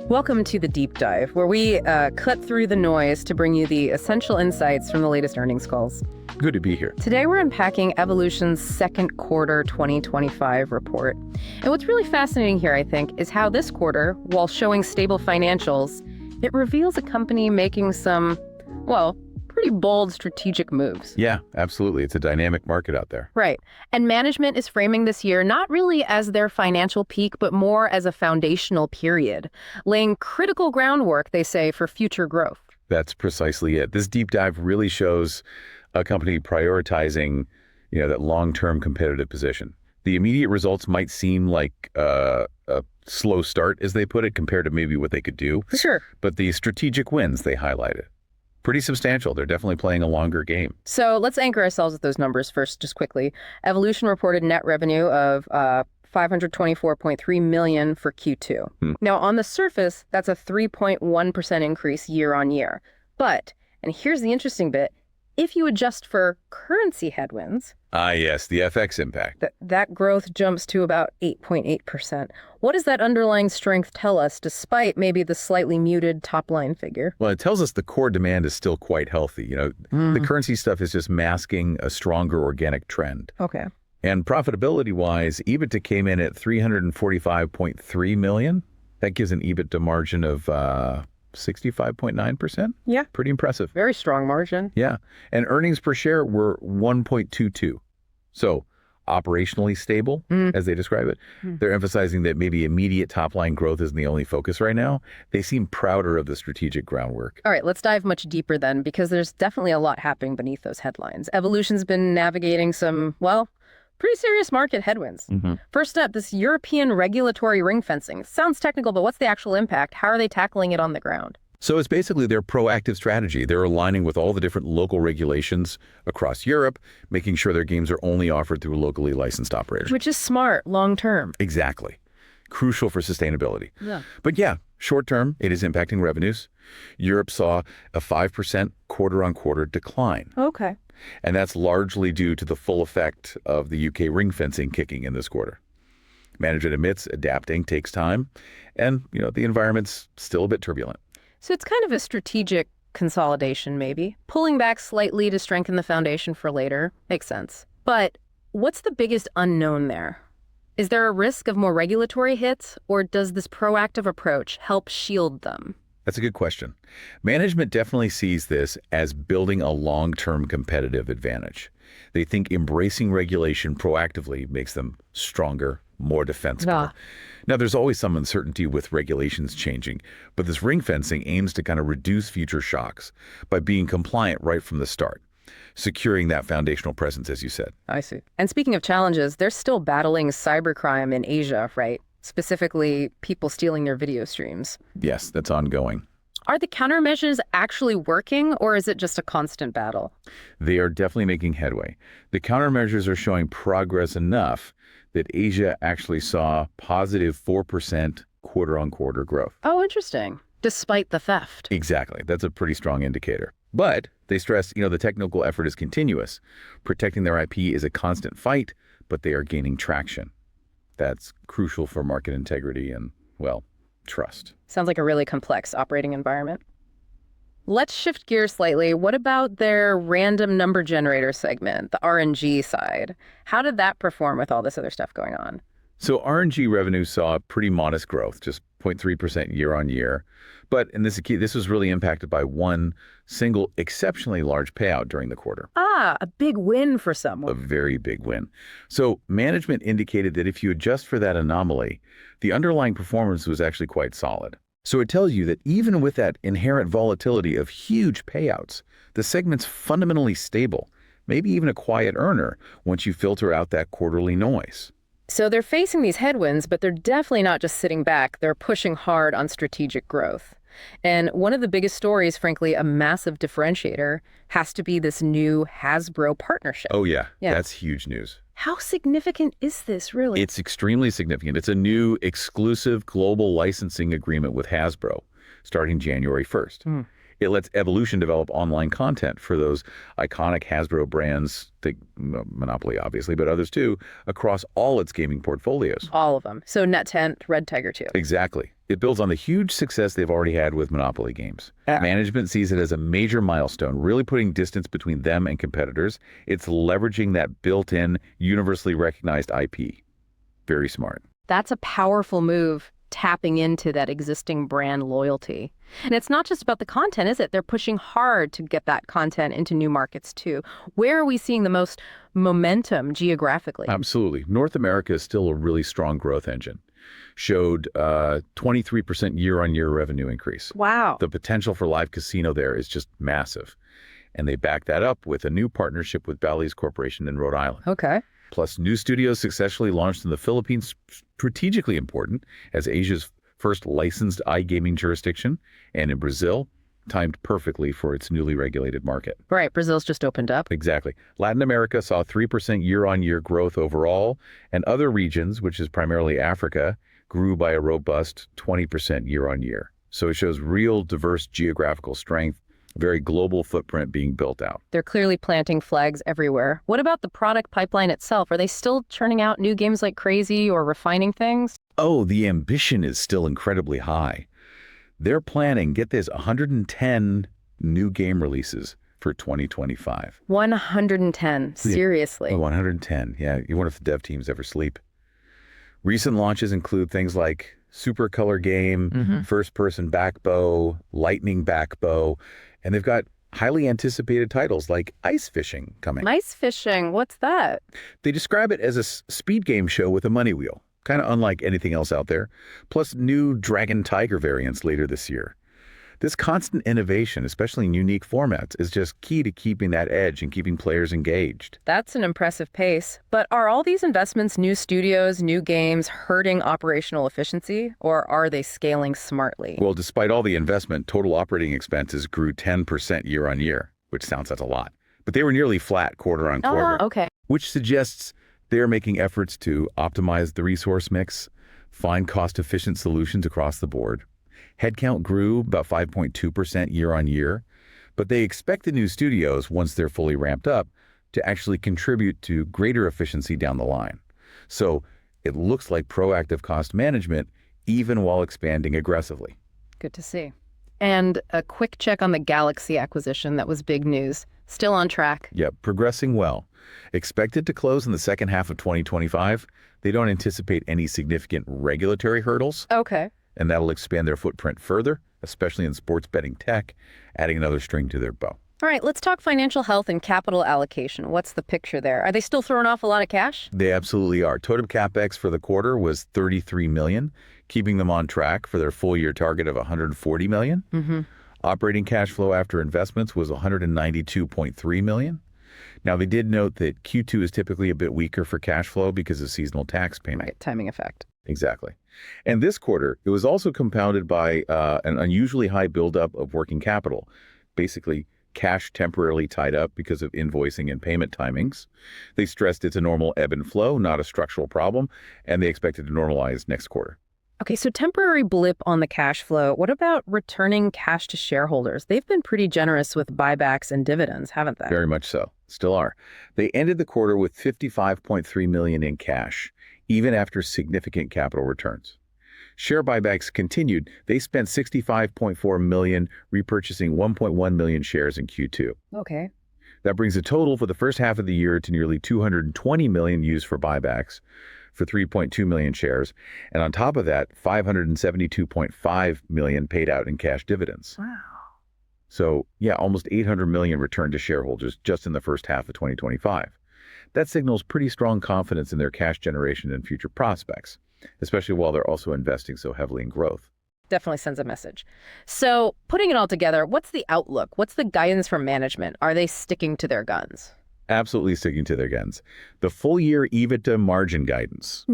Welcome to the Deep Dive, where we cut through the noise to bring you the essential insights from the latest earnings calls. Good to be here. Today, we're unpacking Evolution's second quarter 2025 report. And what's really fascinating here, I think, is how this quarter, while showing stable financials, it reveals a company making some, well, pretty bold strategic moves. Yeah, absolutely. It's a dynamic market out there. Right. And management is framing this year not really as their financial peak, but more as a foundational period, laying critical groundwork, they say, for future growth. That's precisely it. This deep dive really shows a company prioritizing, that long-term competitive position. The immediate results might seem like a slow start, as they put it, compared to maybe what they could do. Sure. But the strategic wins they highlighted, pretty substantial. They're definitely playing a longer game. So let's anchor ourselves with those numbers first, just quickly. Evolution reported net revenue of $524.3 million for Q2. Now, on the surface, that's a 3.1% increase year on year. But, and here's the interesting bit, if you adjust for currency headwinds... Yes, the FX impact. That growth jumps to about 8.8%. What does that underlying strength tell us, despite maybe the slightly muted top-line figure? Well, it tells us the core demand is still quite healthy. The currency stuff is just masking a stronger organic trend. Okay. And profitability-wise, EBITDA came in at $345.3 million. That gives an EBITDA margin of 65.9%. Yeah. Pretty impressive. Very strong margin. Yeah. And earnings per share were 1.22. So operationally stable, as they describe it. They're emphasizing that maybe immediate top-line growth isn't the only focus right now. They seem prouder of the strategic groundwork. All right, let's dive much deeper then, because there's definitely a lot happening beneath those headlines. Evolution's been navigating some, well, pretty serious market headwinds. First up, this European regulatory ring fencing. Sounds technical, but what's the actual impact? How are they tackling it on the ground? So it's basically their proactive strategy. They're aligning with all the different local regulations across Europe, making sure their games are only offered through locally licensed operators. Which is smart, long term. Exactly. Crucial for sustainability. Yeah. But yeah, short term, it is impacting revenues. Europe saw a 5% quarter-on-quarter decline. Okay. And that's largely due to the full effect of the UK ring fencing kicking in this quarter. Management admits adapting takes time, and the environment's still a bit turbulent. So it's kind of a strategic consolidation, maybe. Pulling back slightly to strengthen the foundation for later. Makes sense. But what's the biggest unknown there? Is there a risk of more regulatory hits, or does this proactive approach help shield them? That's a good question. Management definitely sees this as building a long-term competitive advantage. They think embracing regulation proactively makes them stronger, more defensible. Now, there's always some uncertainty with regulations changing, but this ring fencing aims to kind of reduce future shocks by being compliant right from the start, securing that foundational presence, as you said. I see. And speaking of challenges, they're still battling cybercrime in Asia, right? Specifically, people stealing their video streams. Yes, that's ongoing. Are the countermeasures actually working, or is it just a constant battle? They are definitely making headway. The countermeasures are showing progress enough that Asia actually saw positive 4% quarter-on-quarter growth. Oh, interesting. Despite the theft. Exactly. That's a pretty strong indicator. But they stress, the technical effort is continuous. Protecting their IP is a constant fight, but they are gaining traction. That's crucial for market integrity and, well, trust. Sounds like a really complex operating environment. Let's shift gears slightly. What about their random number generator segment, the RNG side? How did that perform with all this other stuff going on? So RNG revenue saw pretty modest growth, just 0.3% year on year. But, and this is key, this was really impacted by one single exceptionally large payout during the quarter. Ah, a big win for someone. A very big win. So management indicated that if you adjust for that anomaly, the underlying performance was actually quite solid. So it tells you that even with that inherent volatility of huge payouts, the segment's fundamentally stable, maybe even a quiet earner once you filter out that quarterly noise. So they're facing these headwinds, but they're definitely not just sitting back. They're pushing hard on strategic growth. And one of the biggest stories, frankly, a massive differentiator, has to be this new Hasbro partnership. Oh, yeah. That's huge news. How significant is this, really? It's extremely significant. It's a new exclusive global licensing agreement with Hasbro starting January 1st. It lets Evolution develop online content for those iconic Hasbro brands, Monopoly obviously, but others too, across all its gaming portfolios. All of them. So NetEnt, Red Tiger too. Exactly. It builds on the huge success they've already had with Monopoly games. Management sees it as a major milestone, really putting distance between them and competitors. It's leveraging that built-in, universally recognized IP. Very smart. That's a powerful move, tapping into that existing brand loyalty. And it's not just about the content, is it? They're pushing hard to get that content into new markets too. Where are we seeing the most momentum geographically? Absolutely. North America is still a really strong growth engine. Showed 23% year-on-year revenue increase. Wow. The potential for live casino there is just massive. And they back that up with a new partnership with Bally's Corporation in Rhode Island. Okay. Plus, new studios successfully launched in the Philippines, strategically important as Asia's first licensed iGaming jurisdiction, and in Brazil, timed perfectly for its newly regulated market. Right, Brazil's just opened up. Exactly. Latin America saw 3% year-on-year growth overall, and other regions, which is primarily Africa, grew by a robust 20% year-on-year. So it shows real diverse geographical strength, very global footprint being built out. They're clearly planting flags everywhere. What about the product pipeline itself? Are they still churning out new games like crazy or refining things? Oh, the ambition is still incredibly high. They're planning, get this, 110 new game releases for 2025. 110, seriously. Oh, 110, yeah. You wonder if the dev teams ever sleep. Recent launches include things like Super Color Game, First-Person Back Bow, Lightning Back Bow, and they've got highly anticipated titles like Ice Fishing coming. Ice fishing, what's that? They describe it as a speed game show with a money wheel, kind of unlike anything else out there, plus new Dragon Tiger variants later this year. This constant innovation, especially in unique formats, is just key to keeping that edge and keeping players engaged. That's an impressive pace. But are all these investments, new studios, new games, hurting operational efficiency, or are they scaling smartly? Well, despite all the investment, total operating expenses grew 10% year on year, which sounds like a lot. But they were nearly flat quarter on quarter, Okay. which suggests they're making efforts to optimize the resource mix, find cost-efficient solutions across the board. Headcount grew about 5.2% year on year, but they expect the new studios, once they're fully ramped up, to actually contribute to greater efficiency down the line. So it looks like proactive cost management, even while expanding aggressively. Good to see. And a quick check on the Galaxy acquisition. That was big news. Still on track. Yep, progressing well. Expected to close in the second half of 2025. They don't anticipate any significant regulatory hurdles. Okay. And that'll expand their footprint further, especially in sports betting tech, adding another string to their bow. All right, let's talk financial health and capital allocation. What's the picture there? Are they still throwing off a lot of cash? They absolutely are. Total CapEx for the quarter was $33 million, keeping them on track for their full-year target of $140 million. Operating cash flow after investments was $192.3 million. Now, they did note that Q2 is typically a bit weaker for cash flow because of seasonal tax payment. Right, timing effect. Exactly. And this quarter, it was also compounded by an unusually high buildup of working capital, basically cash temporarily tied up because of invoicing and payment timings. They stressed it's a normal ebb and flow, not a structural problem, and they expect it to normalize next quarter. Okay, so temporary blip on the cash flow. What about returning cash to shareholders? They've been pretty generous with buybacks and dividends, haven't they? Very much so. Still are. They ended the quarter with $55.3 million in cash, even after significant capital returns. Share buybacks continued. They spent $65.4 million repurchasing 1.1 million shares in Q2. Okay. That brings the total for the first half of the year to nearly $220 million used for buybacks for 3.2 million shares. And on top of that, $572.5 million paid out in cash dividends. Wow. So yeah, almost $800 million returned to shareholders just in the first half of 2025. That signals pretty strong confidence in their cash generation and future prospects, especially while they're also investing so heavily in growth. Definitely sends a message. So putting it all together, what's the outlook? What's the guidance from management? Are they sticking to their guns? Absolutely sticking to their guns. The full-year EBITDA margin guidance,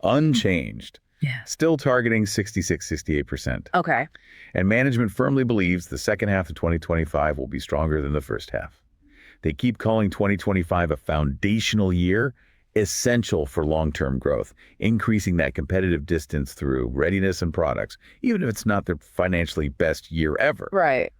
unchanged. Yeah. Still targeting 66-68%. Okay. And management firmly believes the second half of 2025 will be stronger than the first half. They keep calling 2025 a foundational year, essential for long-term growth, increasing that competitive distance through readiness and products, even if it's not their financially best year ever. Right.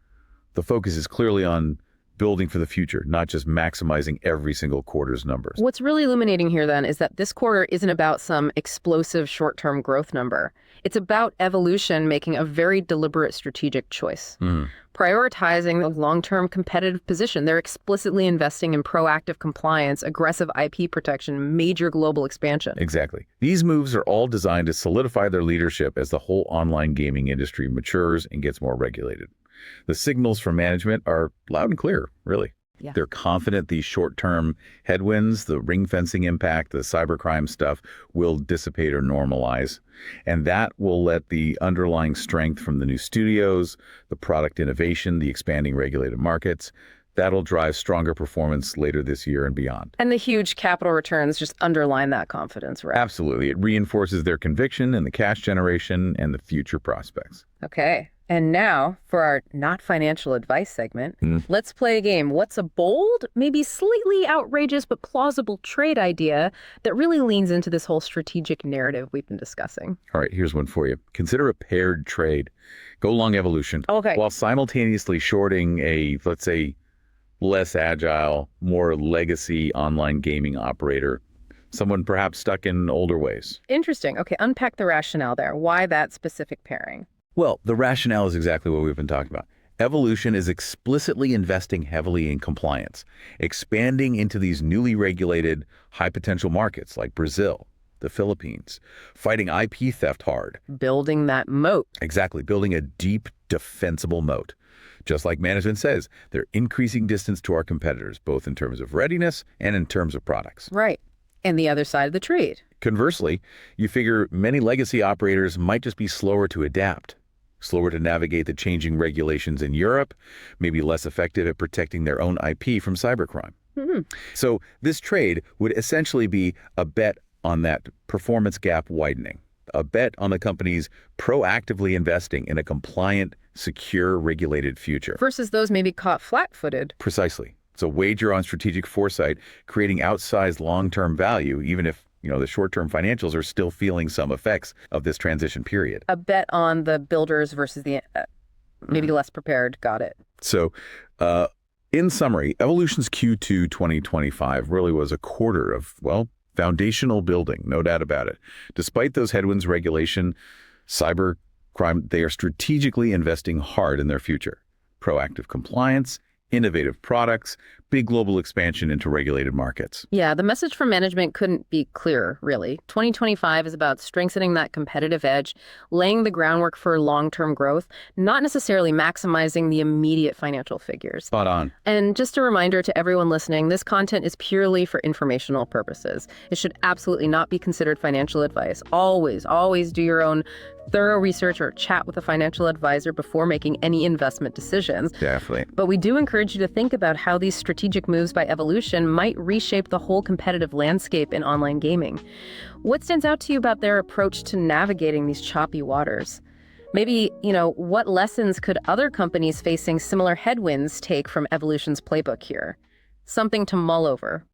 The focus is clearly on building for the future, not just maximizing every single quarter's numbers. What's really illuminating here then is that this quarter isn't about some explosive short-term growth number. It's about Evolution making a very deliberate strategic choice. Prioritizing the long-term competitive position. They're explicitly investing in proactive compliance, aggressive IP protection, major global expansion. Exactly. These moves are all designed to solidify their leadership as the whole online gaming industry matures and gets more regulated. The signals from management are loud and clear, really. Yeah. They're confident these short-term headwinds, the ring fencing impact, the cybercrime stuff, will dissipate or normalize. And that will let the underlying strength from the new studios, the product innovation, the expanding regulated markets, that'll drive stronger performance later this year and beyond. And the huge capital returns just underline that confidence, right? Absolutely. It reinforces their conviction in the cash generation and the future prospects. Okay. And now, for our not financial advice segment, let's play a game. What's a bold, maybe slightly outrageous, but plausible trade idea that really leans into this whole strategic narrative we've been discussing? All right, here's one for you. Consider a paired trade. Go long Evolution. Okay. While simultaneously shorting a, let's say, less agile, more legacy online gaming operator, someone perhaps stuck in older ways. Interesting. Okay, unpack the rationale there. Why that specific pairing? Well, the rationale is exactly what we've been talking about. Evolution is explicitly investing heavily in compliance, expanding into these newly regulated high-potential markets like Brazil, the Philippines, fighting IP theft hard. Building that moat. Exactly, building a deep, defensible moat. Just like management says, they're increasing distance to our competitors, both in terms of readiness and in terms of products. Right. And the other side of the trade. Conversely, you figure many legacy operators might just be slower to adapt, slower to navigate the changing regulations in Europe, maybe less effective at protecting their own IP from cybercrime. So this trade would essentially be a bet on that performance gap widening, a bet on the companies proactively investing in a compliant, secure, regulated future. Versus those maybe caught flat-footed. Precisely. It's a wager on strategic foresight, creating outsized long-term value, even if the short-term financials are still feeling some effects of this transition period. A bet on the builders versus the maybe less prepared. Got it. So in summary, Evolution's Q2 2025 really was a quarter of, foundational building, no doubt about it. Despite those headwinds, regulation, cybercrime, they are strategically investing hard in their future. Proactive compliance, innovative products, big global expansion into regulated markets. Yeah, the message from management couldn't be clearer, really. 2025 is about strengthening that competitive edge, laying the groundwork for long-term growth, not necessarily maximizing the immediate financial figures. Spot on. And just a reminder to everyone listening, this content is purely for informational purposes. It should absolutely not be considered financial advice. Always do your own thorough research or chat with a financial advisor before making any investment decisions. Definitely. But we do encourage you to think about how these strategic moves by Evolution might reshape the whole competitive landscape in online gaming. What stands out to you about their approach to navigating these choppy waters? Maybe, what lessons could other companies facing similar headwinds take from Evolution's playbook here? Something to mull over.